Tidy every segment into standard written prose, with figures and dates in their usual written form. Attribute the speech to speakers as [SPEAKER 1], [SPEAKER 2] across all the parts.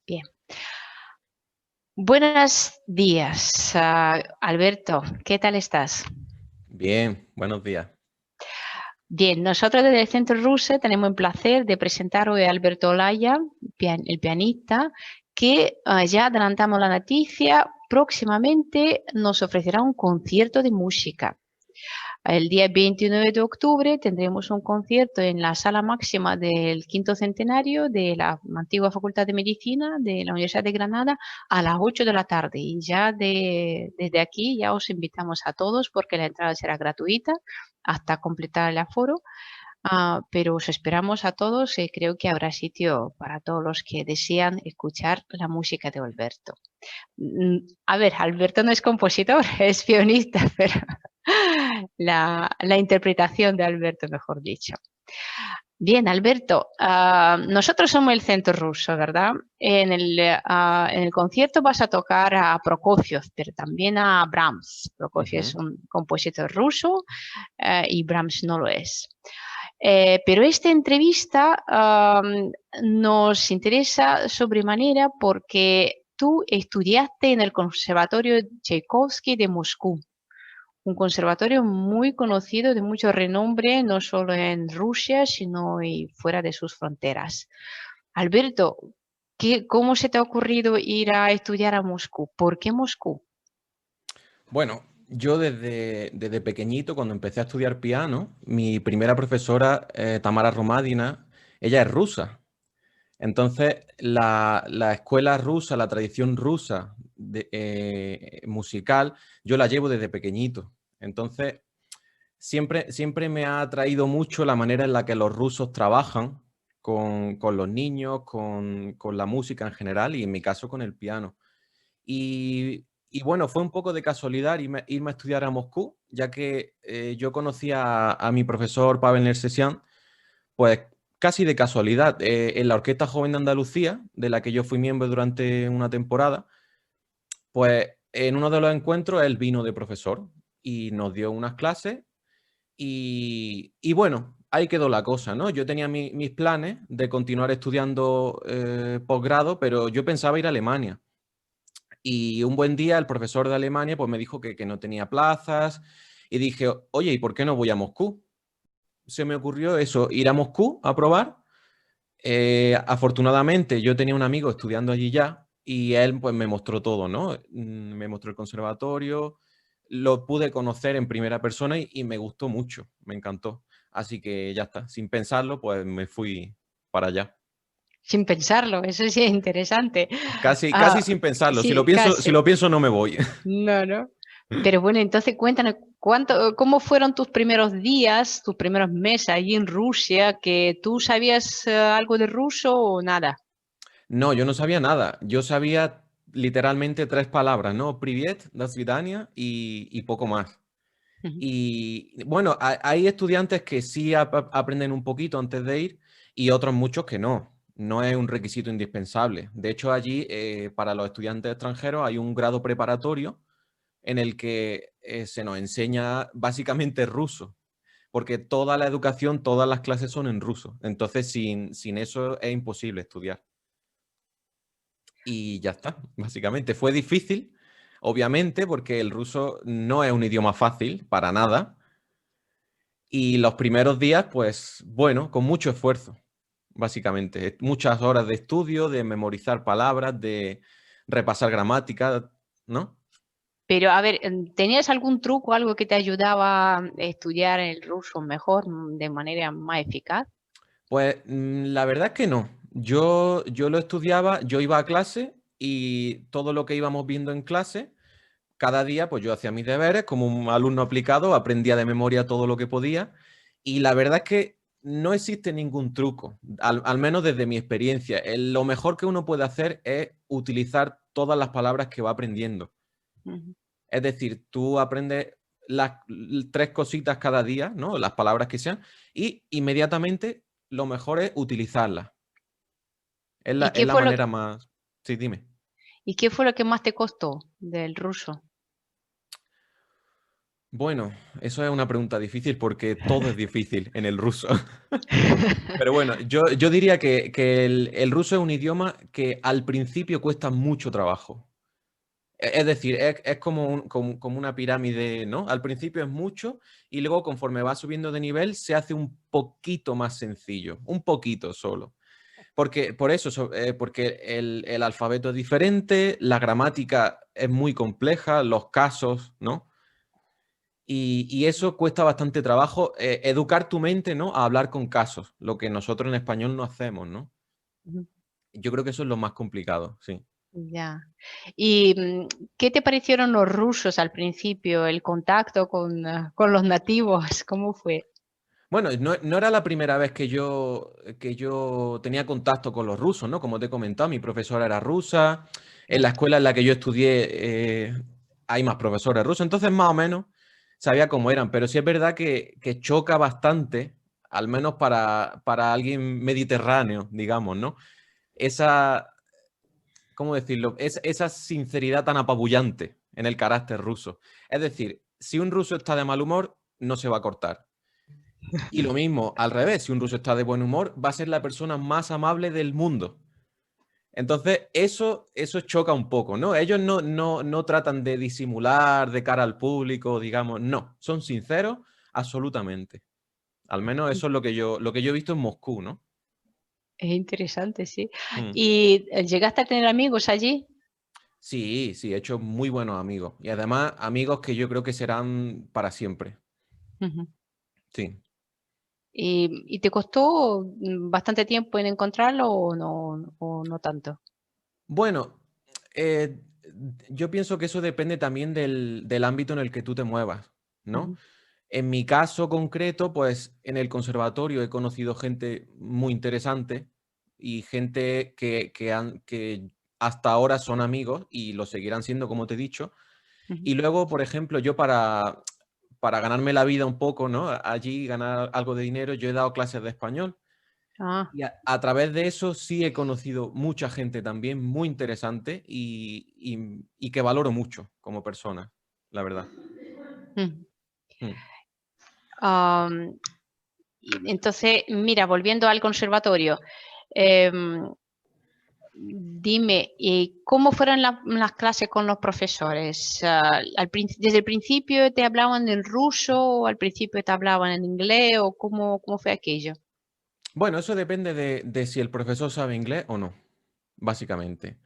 [SPEAKER 1] Bien. Buenos días, Alberto. ¿Qué tal estás?
[SPEAKER 2] Bien, buenos días.
[SPEAKER 1] Bien, nosotros desde el Centro Ruso tenemos el placer de presentar hoy a Alberto Olaya, el pianista, que ya adelantamos la noticia, próximamente nos ofrecerá un concierto de música. El día 29 de octubre tendremos un concierto en la sala máxima del quinto centenario de la antigua Facultad de Medicina de la Universidad de Granada a las 8 de la tarde. Y ya desde aquí ya os invitamos a todos porque la entrada será gratuita hasta completar el aforo. Pero os esperamos a todos y creo que habrá sitio para todos los que desean escuchar la música de Alberto. A ver, Alberto no es compositor, es pianista, pero la interpretación de Alberto, mejor dicho. Bien, Alberto, nosotros somos el Centro Ruso, ¿verdad? En el concierto vas a tocar a Prokofiev, pero también a Brahms. Prokofiev es
[SPEAKER 2] Ujú.
[SPEAKER 1] un compositor ruso y Brahms no lo es. Pero esta entrevista nos interesa sobremanera porque tú estudiaste en el Conservatorio Tchaikovsky de Moscú, un conservatorio muy conocido, de mucho renombre, no solo en Rusia, sino y fuera de sus fronteras. Alberto, ¿cómo se te ha ocurrido ir a estudiar a Moscú? ¿Por qué Moscú?
[SPEAKER 2] Bueno, yo desde pequeñito, cuando empecé a estudiar piano, mi primera profesora, Tamara Romadina, ella es rusa. Entonces, la escuela rusa, la tradición rusa musical, yo la llevo desde pequeñito. Entonces, siempre me ha atraído mucho la manera en la que los rusos trabajan con los niños, con la música en general y en mi caso con el piano. Y bueno, fue un poco de casualidad irme a estudiar a Moscú, ya que yo conocía a mi profesor Pavel Nersesian, pues casi de casualidad, en la Orquesta Joven de Andalucía, de la que yo fui miembro durante una temporada, pues en uno de los encuentros él vino de profesor y nos dio unas clases y bueno, ahí quedó la cosa, ¿no? Yo tenía mis planes de continuar estudiando posgrado, pero yo pensaba ir a Alemania. Y un buen día el profesor de Alemania pues me dijo que no tenía plazas y dije, oye, ¿y por qué no voy a Moscú? Se me ocurrió eso, ir a Moscú a probar. Afortunadamente yo tenía un amigo estudiando allí ya y él pues me mostró todo, ¿no? Me mostró el conservatorio, lo pude conocer en primera persona y me gustó mucho, me encantó. Así que ya está, sin pensarlo pues me fui para allá.
[SPEAKER 1] Sin pensarlo, eso sí es interesante.
[SPEAKER 2] Casi
[SPEAKER 1] Ah,
[SPEAKER 2] sin pensarlo,
[SPEAKER 1] sí,
[SPEAKER 2] si
[SPEAKER 1] casi.
[SPEAKER 2] lo pienso no me voy.
[SPEAKER 1] No, no. Pero bueno, entonces cuéntanos, ¿cómo fueron tus primeros días, tus primeros meses allí en Rusia? ¿Que tú sabías algo de ruso o nada?
[SPEAKER 2] No, yo no sabía nada. Yo sabía literalmente tres palabras, ¿no? Privet, до свидания y poco más.
[SPEAKER 1] Ujú.
[SPEAKER 2] Y bueno, hay estudiantes que sí aprenden un poquito antes de ir y otros muchos que no. No es un requisito indispensable. De hecho, allí para los estudiantes extranjeros hay un grado preparatorio en el que se nos enseña básicamente ruso, porque toda la educación, todas las clases son en ruso. Entonces, sin eso es imposible estudiar. Y ya está, básicamente. Fue difícil, obviamente, porque el ruso no es un idioma fácil para nada. Y los primeros días, pues bueno, con mucho esfuerzo, básicamente. Muchas horas de estudio, de memorizar palabras, de repasar gramática, ¿no?
[SPEAKER 1] Pero a ver, ¿tenías algún truco, algo que te ayudaba a estudiar el ruso mejor, de manera más eficaz?
[SPEAKER 2] Pues la verdad es que no. Yo lo estudiaba, yo iba a clase y todo lo que íbamos viendo en clase, cada día pues yo hacía mis deberes como un alumno aplicado, aprendía de memoria todo lo que podía y la verdad es que no existe ningún truco, al menos desde mi experiencia. Lo mejor que uno puede hacer es utilizar todas las palabras que va aprendiendo.
[SPEAKER 1] Ujú.
[SPEAKER 2] Es decir, tú aprendes las tres cositas cada día, ¿no? Las palabras que sean, y inmediatamente lo mejor es utilizarlas.
[SPEAKER 1] ¿Y
[SPEAKER 2] Es
[SPEAKER 1] qué
[SPEAKER 2] la
[SPEAKER 1] fue
[SPEAKER 2] manera más... Sí, dime.
[SPEAKER 1] y qué fue lo que más te costó del ruso?
[SPEAKER 2] Bueno, eso es una pregunta difícil porque todo es difícil en el ruso. Pero bueno, yo diría que el ruso es un idioma que al principio cuesta mucho trabajo. Es decir, es como, como una pirámide, ¿no? Al principio es mucho y luego conforme va subiendo de nivel se hace un poquito más sencillo, un poquito solo. Porque, por eso, porque el alfabeto es diferente, la gramática es muy compleja, los casos, ¿no? Y eso cuesta bastante trabajo, educar tu mente, ¿no? A hablar con casos, lo que nosotros en español no hacemos, ¿no?
[SPEAKER 1] Ujú.
[SPEAKER 2] Yo creo que eso es lo más complicado, sí.
[SPEAKER 1] Ya. ¿Y qué te parecieron los rusos al principio, el contacto con los nativos? ¿Cómo fue?
[SPEAKER 2] Bueno, no era la primera vez que yo tenía contacto con los rusos, ¿no? Como te he comentado, mi profesora era rusa, en la escuela en la que yo estudié hay más profesores rusos, entonces más o menos sabía cómo eran, pero sí es verdad que choca bastante, al menos para alguien mediterráneo, digamos, ¿no? Esa, ¿cómo decirlo? Esa sinceridad tan apabullante en el carácter ruso. Es decir, si un ruso está de mal humor, no se va a cortar. Y lo mismo, al revés, si un ruso está de buen humor, va a ser la persona más amable del mundo. Entonces, eso choca un poco, ¿no? Ellos no tratan de disimular de cara al público, digamos, no, son sinceros absolutamente. Al menos eso es lo que yo he visto en Moscú, ¿no?
[SPEAKER 1] Es interesante, sí.
[SPEAKER 2] Mm.
[SPEAKER 1] ¿Y llegaste a tener amigos allí?
[SPEAKER 2] Sí, sí, he hecho muy buenos amigos. Y además, amigos que yo creo que serán para siempre.
[SPEAKER 1] Ujú.
[SPEAKER 2] Sí.
[SPEAKER 1] ¿Y te costó bastante tiempo en encontrarlo o no tanto?
[SPEAKER 2] Bueno, eh, yo pienso que eso depende también del ámbito en el que tú te muevas, ¿no?
[SPEAKER 1] Ujú,
[SPEAKER 2] En mi caso concreto, pues en el conservatorio he conocido gente muy interesante y gente que hasta ahora son amigos y lo seguirán siendo, como te he dicho.
[SPEAKER 1] ujú.
[SPEAKER 2] Y luego, por ejemplo, yo para ganarme la vida un poco, ¿no? Allí ganar algo de dinero, yo he dado clases de español.
[SPEAKER 1] Ah,
[SPEAKER 2] Y a través de eso sí he conocido mucha gente también muy interesante y que valoro mucho como persona, la verdad.
[SPEAKER 1] mm.
[SPEAKER 2] Mm.
[SPEAKER 1] Am, y entonces, mira, volviendo al conservatorio, em, dime, ¿y cómo fueron las clases con los profesores? ¿Desde el principio te hablaban en ruso o al principio te hablaban en inglés o cómo fue aquello?
[SPEAKER 2] Bueno, eso depende de si el profesor sabe inglés o no, básicamente.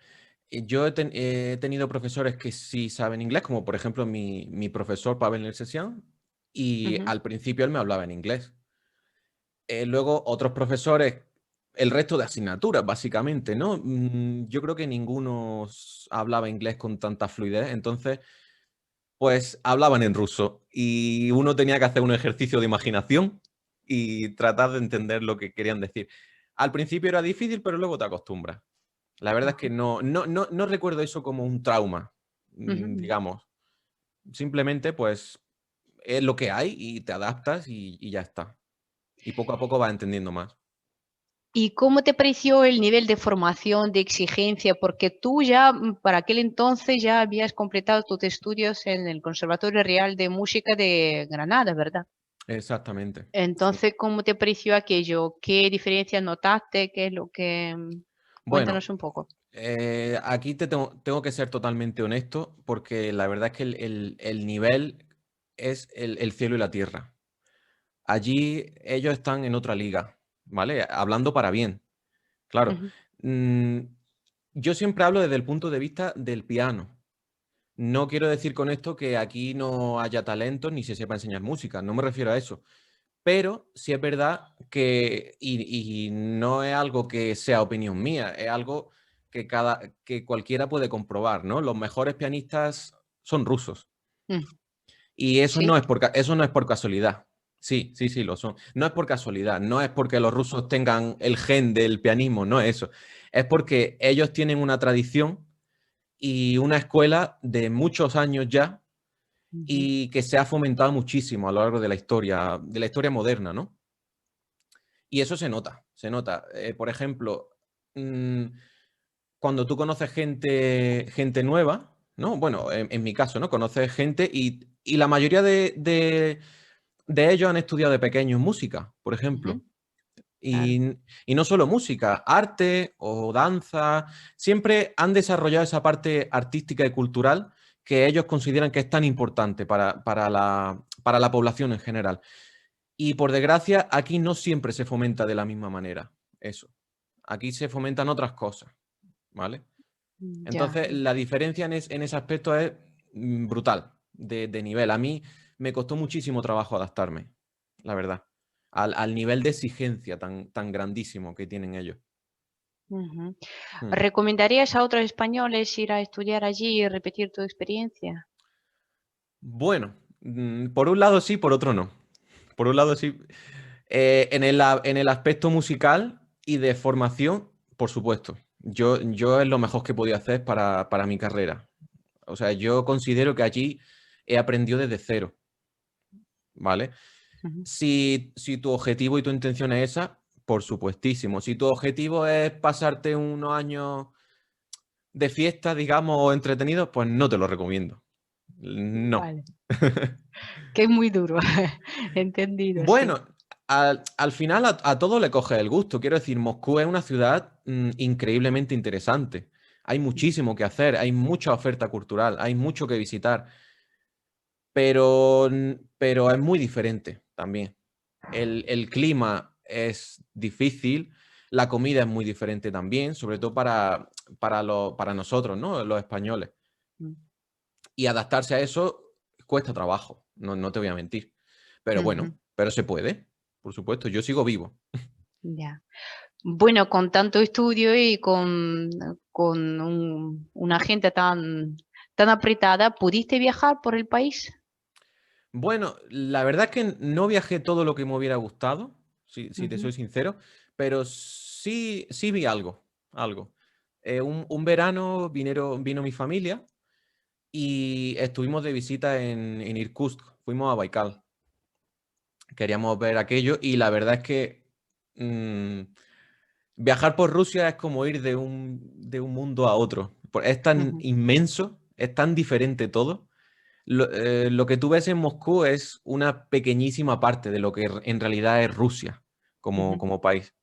[SPEAKER 2] Yo he tenido profesores que sí saben inglés, como por ejemplo mi profesor Pavel Nersesian, y
[SPEAKER 1] Ujú,
[SPEAKER 2] al principio él me hablaba en inglés. Luego otros profesores, el resto de asignaturas, básicamente, ¿no? Yo creo que ninguno hablaba inglés con tanta fluidez, entonces, pues hablaban en ruso y uno tenía que hacer un ejercicio de imaginación y tratar de entender lo que querían decir. Al principio era difícil, pero luego te acostumbras. La verdad es que
[SPEAKER 1] ajá,
[SPEAKER 2] no recuerdo eso como un trauma,
[SPEAKER 1] ujú.
[SPEAKER 2] digamos. Simplemente, pues, es lo que hay y te adaptas y ya está. Y poco a poco vas entendiendo más.
[SPEAKER 1] ¿Y cómo te pareció el nivel de formación, de exigencia? Porque tú ya, para aquel entonces ya habías completado tus estudios en el Conservatorio Real de Música de Granada, ¿verdad?
[SPEAKER 2] Exactamente. Sí.
[SPEAKER 1] Entonces, ¿cómo te pareció aquello? ¿Qué diferencias notaste? ¿Qué es lo que?
[SPEAKER 2] Bueno,
[SPEAKER 1] Cuéntanos un poco.
[SPEAKER 2] aquí tengo que ser totalmente honesto porque la verdad es que el nivel es el cielo y la tierra. Allí ellos están en otra liga, ¿vale? Hablando para bien, claro.
[SPEAKER 1] Ujú,
[SPEAKER 2] Mm, yo siempre hablo desde el punto de vista del piano. No quiero decir con esto que aquí no haya talento ni se sepa enseñar música, no me refiero a eso. Pero sí es verdad y no es algo que sea opinión mía, es algo que cualquiera puede comprobar, ¿no? Los mejores pianistas son rusos.
[SPEAKER 1] mm,
[SPEAKER 2] Y eso
[SPEAKER 1] sí.
[SPEAKER 2] no es eso no es por casualidad. Sí, sí, sí, lo son. No es por casualidad, no es porque los rusos tengan el gen del pianismo, no es eso. Es porque ellos tienen una tradición y una escuela de muchos años ya
[SPEAKER 1] Ujú,
[SPEAKER 2] y que se ha fomentado muchísimo a lo largo de la historia moderna, ¿no? Y eso se nota, se nota. Por ejemplo, mm, cuando tú conoces gente nueva, ¿no? Bueno, en mi caso, ¿no? Conoces gente y la mayoría de ellos han estudiado de pequeños música, por ejemplo.
[SPEAKER 1] Ujú, claro.
[SPEAKER 2] Y no solo música, arte o danza, siempre han desarrollado esa parte artística y cultural que ellos consideran que es tan importante para la población en general. Y por desgracia, aquí no siempre se fomenta de la misma manera eso. Aquí se fomentan otras cosas, ¿vale?
[SPEAKER 1] Ya.
[SPEAKER 2] Entonces, la diferencia en ese aspecto es brutal, de nivel. A mí me costó muchísimo trabajo adaptarme, la verdad, al nivel de exigencia tan grandísimo que tienen ellos.
[SPEAKER 1] Ujú.
[SPEAKER 2] Mm.
[SPEAKER 1] ¿Recomendarías a otros españoles ir a estudiar allí y repetir tu experiencia?
[SPEAKER 2] Bueno, por un lado sí, por otro no. Por un lado sí. En el aspecto musical y de formación, por supuesto. Yo es lo mejor que podía hacer para mi carrera. O sea, yo considero que allí he aprendido desde cero, ¿vale?
[SPEAKER 1] Ujú.
[SPEAKER 2] Si tu objetivo y tu intención es esa, por supuestísimo. Si tu objetivo es pasarte unos años de fiesta, digamos, o entretenidos, pues no te lo recomiendo. No.
[SPEAKER 1] Vale, que es muy duro. Entendido, sí.
[SPEAKER 2] Bueno, al final a todo le coge el gusto. Quiero decir, Moscú es una ciudad increíblemente interesante. Hay muchísimo que hacer, hay mucha oferta cultural, hay mucho que visitar, pero es muy diferente también. El clima es difícil, la comida es muy diferente también, sobre todo para nosotros, ¿no? Los españoles.
[SPEAKER 1] Mm.
[SPEAKER 2] Y adaptarse a eso cuesta trabajo, no te voy a mentir. Pero
[SPEAKER 1] Ujú,
[SPEAKER 2] bueno, pero se puede, por supuesto, yo sigo vivo.
[SPEAKER 1] ya. Bueno, con tanto estudio y con una agenda tan apretada, ¿pudiste viajar por el país?
[SPEAKER 2] Bueno, la verdad es que no viajé todo lo que me hubiera gustado, si te
[SPEAKER 1] Ujú,
[SPEAKER 2] soy sincero, pero sí vi algo. Un verano vino mi familia y estuvimos de visita en Irkutsk, fuimos a Baikal. Queríamos ver aquello y la verdad es que mm, viajar por Rusia es como ir de un mundo a otro. Es tan
[SPEAKER 1] ujú,
[SPEAKER 2] inmenso, es tan diferente todo. Lo que tú ves en Moscú es una pequeñísima parte de lo que en realidad es Rusia
[SPEAKER 1] ujú,
[SPEAKER 2] como país.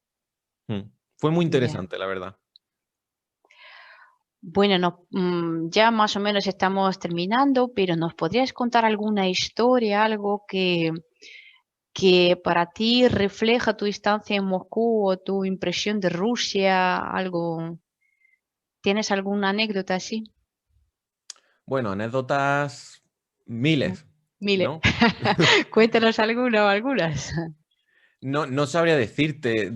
[SPEAKER 2] Mm. Fue muy
[SPEAKER 1] ya.
[SPEAKER 2] interesante, la verdad.
[SPEAKER 1] Bueno, ya más o menos estamos terminando, pero ¿nos podrías contar alguna historia, algo que para ti refleja tu estancia en Moscú o tu impresión de Rusia? Algo, ¿tienes alguna anécdota así?
[SPEAKER 2] Bueno, anécdotas
[SPEAKER 1] Mm,
[SPEAKER 2] miles,
[SPEAKER 1] Mire,
[SPEAKER 2] ¿no?
[SPEAKER 1] cuéntanos alguna o algunas.
[SPEAKER 2] No sabría decirte.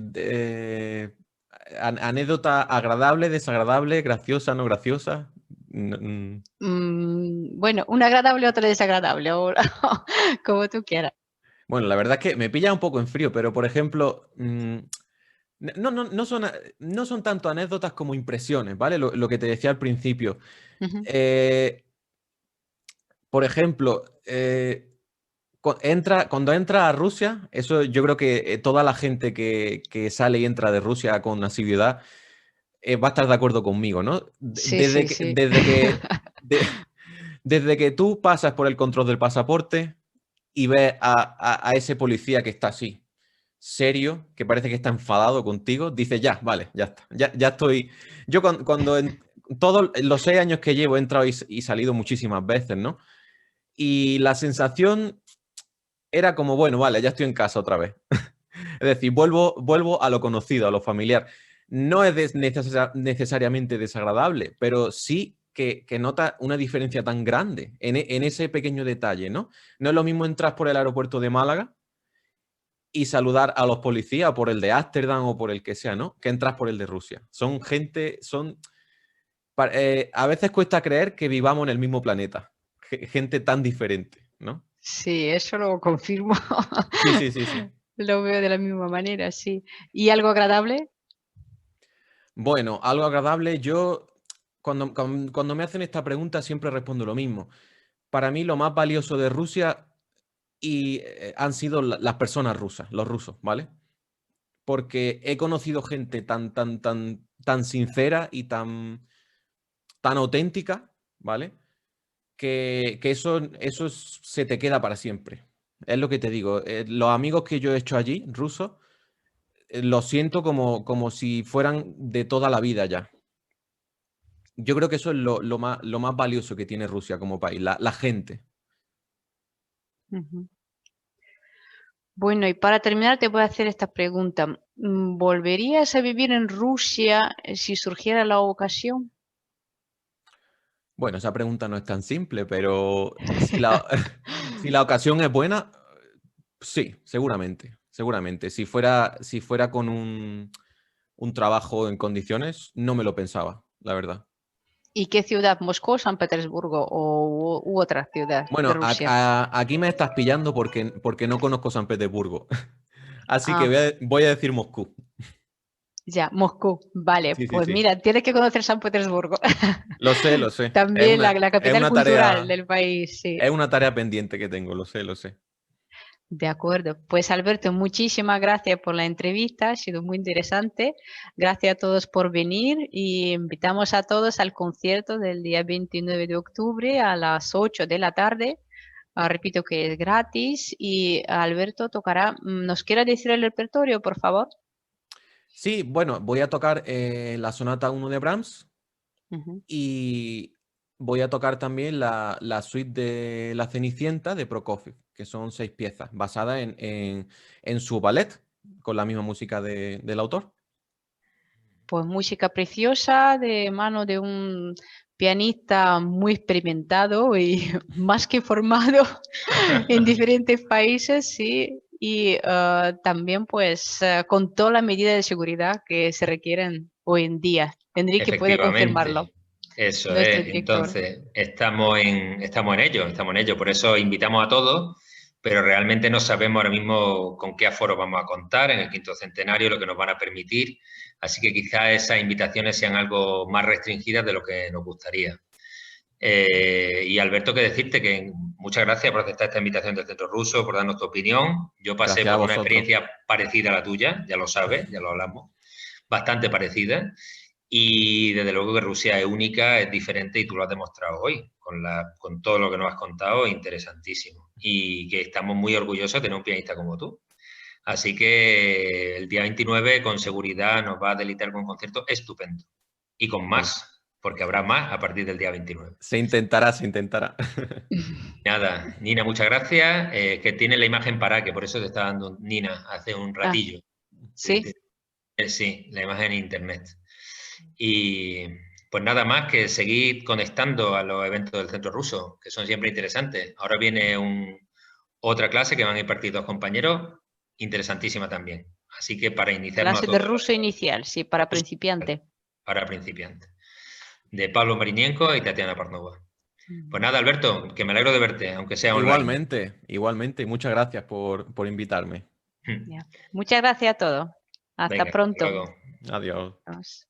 [SPEAKER 2] Anécdota agradable, desagradable, graciosa, no graciosa.
[SPEAKER 1] Bueno, una agradable, otra desagradable, o como tú quieras.
[SPEAKER 2] Bueno, la verdad es que me pilla un poco en frío, pero por ejemplo, no son tanto anécdotas como impresiones, ¿vale? Lo que te decía al principio.
[SPEAKER 1] Ujú,
[SPEAKER 2] Eh, por ejemplo, cuando entra a Rusia, eso yo creo que toda la gente que sale y entra de Rusia con asiduidad va a estar de acuerdo conmigo, ¿no?
[SPEAKER 1] sí, sí, sí.
[SPEAKER 2] De- desde que tú pasas por el control del pasaporte y ves a ese policía que está así, serio, que parece que está enfadado contigo, dices, ya, vale, ya está, ya estoy. Yo cuando en todos los 6 años que llevo he entrado y salido muchísimas veces, ¿no? Y la sensación era como, bueno, vale, ya estoy en casa otra vez. Es decir, vuelvo a lo conocido, a lo familiar. No es necesariamente desagradable, pero sí que nota una diferencia tan grande en ese pequeño detalle, ¿no? No es lo mismo entrar por el aeropuerto de Málaga y saludar a los policías por el de Ámsterdam o por el que sea, ¿no? Que entras por el de Rusia. Son gente, a veces cuesta creer que vivamos en el mismo planeta. Gente tan diferente, ¿no?
[SPEAKER 1] Sí, eso lo confirmo.
[SPEAKER 2] Sí, sí, sí, sí.
[SPEAKER 1] Lo veo de la misma manera, sí. ¿Y algo agradable?
[SPEAKER 2] Bueno, algo agradable. Yo, cuando me hacen esta pregunta, siempre respondo lo mismo. Para mí, lo más valioso de Rusia han sido las personas rusas, los rusos, ¿vale? Porque he conocido gente tan sincera y tan auténtica, ¿vale? que eso se te queda para siempre. Es lo que te digo. Los amigos que yo he hecho allí, rusos, los siento como si fueran de toda la vida ya. Yo creo que eso es lo más valioso que tiene Rusia como país, la gente.
[SPEAKER 1] Ujú. Bueno, y para terminar te voy a hacer esta pregunta. ¿Volverías a vivir en Rusia si surgiera la ocasión?
[SPEAKER 2] Bueno, esa pregunta no es tan simple, pero si la, si la ocasión es buena, sí, seguramente, seguramente. Si fuera con un trabajo en condiciones, no me lo pensaba, la verdad.
[SPEAKER 1] ¿Y qué ciudad? ¿Moscú, San Petersburgo u otra ciudad de
[SPEAKER 2] Bueno,
[SPEAKER 1] Rusia?
[SPEAKER 2] aquí me estás pillando porque no conozco San Petersburgo. Así que
[SPEAKER 1] Ah,
[SPEAKER 2] voy a decir Moscú.
[SPEAKER 1] ya, Moscú. Vale,
[SPEAKER 2] Sí, sí,
[SPEAKER 1] pues
[SPEAKER 2] sí.
[SPEAKER 1] mira, tienes que conocer San Petersburgo.
[SPEAKER 2] Lo sé, lo sé.
[SPEAKER 1] También la
[SPEAKER 2] Es
[SPEAKER 1] capital
[SPEAKER 2] una
[SPEAKER 1] cultural
[SPEAKER 2] tarea,
[SPEAKER 1] del país, sí.
[SPEAKER 2] es una tarea pendiente que tengo, lo sé, lo sé.
[SPEAKER 1] De acuerdo. Pues Alberto, muchísimas gracias por la entrevista, ha sido muy interesante. Gracias a todos por venir y invitamos a todos al concierto del día 29 de octubre a las 8 de la tarde. Repito que es gratis y Alberto tocará. ¿Nos quiere decir el repertorio, por favor?
[SPEAKER 2] Sí, bueno, voy a tocar la sonata 1 de Brahms
[SPEAKER 1] Ujú.
[SPEAKER 2] y voy a tocar también la suite de La Cenicienta de Prokofiev, que son 6 piezas, basadas en su ballet, con la misma música del autor.
[SPEAKER 1] Pues música preciosa de mano de un pianista muy experimentado y más que formado en diferentes países, sí, y también pues con toda la medida de seguridad que se requieren hoy en día. Enrique puede confirmarlo,
[SPEAKER 3] Efectivamente, eso
[SPEAKER 1] nuestro
[SPEAKER 3] es.
[SPEAKER 1] director.
[SPEAKER 3] Entonces, estamos en ello. Por eso invitamos a todos, pero realmente no sabemos ahora mismo con qué aforo vamos a contar en el quinto centenario, lo que nos van a permitir. Así que quizás esas invitaciones sean algo más restringidas de lo que nos gustaría. Y Alberto, que decirte que muchas gracias por aceptar esta invitación del Centro Ruso, por darnos tu opinión. Yo pasé
[SPEAKER 2] Gracias a
[SPEAKER 3] por una
[SPEAKER 2] vosotros.
[SPEAKER 3] experiencia parecida a la tuya, ya lo sabes, ya lo hablamos, bastante parecida. Y desde luego que Rusia es única, es diferente y tú lo has demostrado hoy con todo lo que nos has contado, interesantísimo. Y que estamos muy orgullosos de tener un pianista como tú. Así que el día 29 con seguridad nos va a deleitar con un concierto estupendo. Y con
[SPEAKER 2] Bueno,
[SPEAKER 3] más, porque habrá más a partir del día 29.
[SPEAKER 2] se intentará, se intentará.
[SPEAKER 3] Nada, Nina, muchas gracias. Que tiene la imagen para que por eso te está dando Nina hace un
[SPEAKER 1] Ah,
[SPEAKER 3] ratillo.
[SPEAKER 1] sí,
[SPEAKER 3] Sí, la imagen en internet. Y pues nada más que seguir conectando a los eventos del Centro Ruso, que son siempre interesantes. Ahora viene otra clase que van a impartir dos compañeros, interesantísima también. Así que para iniciarnos a
[SPEAKER 1] clase de
[SPEAKER 3] todos,
[SPEAKER 1] ruso inicial, sí, para principiante.
[SPEAKER 3] para principiantes, de Pablo Marinienko y Tatiana Parnova. Pues nada, Alberto, que me alegro de verte, aunque sea online.
[SPEAKER 2] Igualmente, igualmente. Muchas gracias por invitarme.
[SPEAKER 1] Ya. Muchas gracias a todos. Hasta
[SPEAKER 3] Venga, hasta
[SPEAKER 1] pronto.
[SPEAKER 3] luego.
[SPEAKER 2] Adiós.
[SPEAKER 1] Adiós.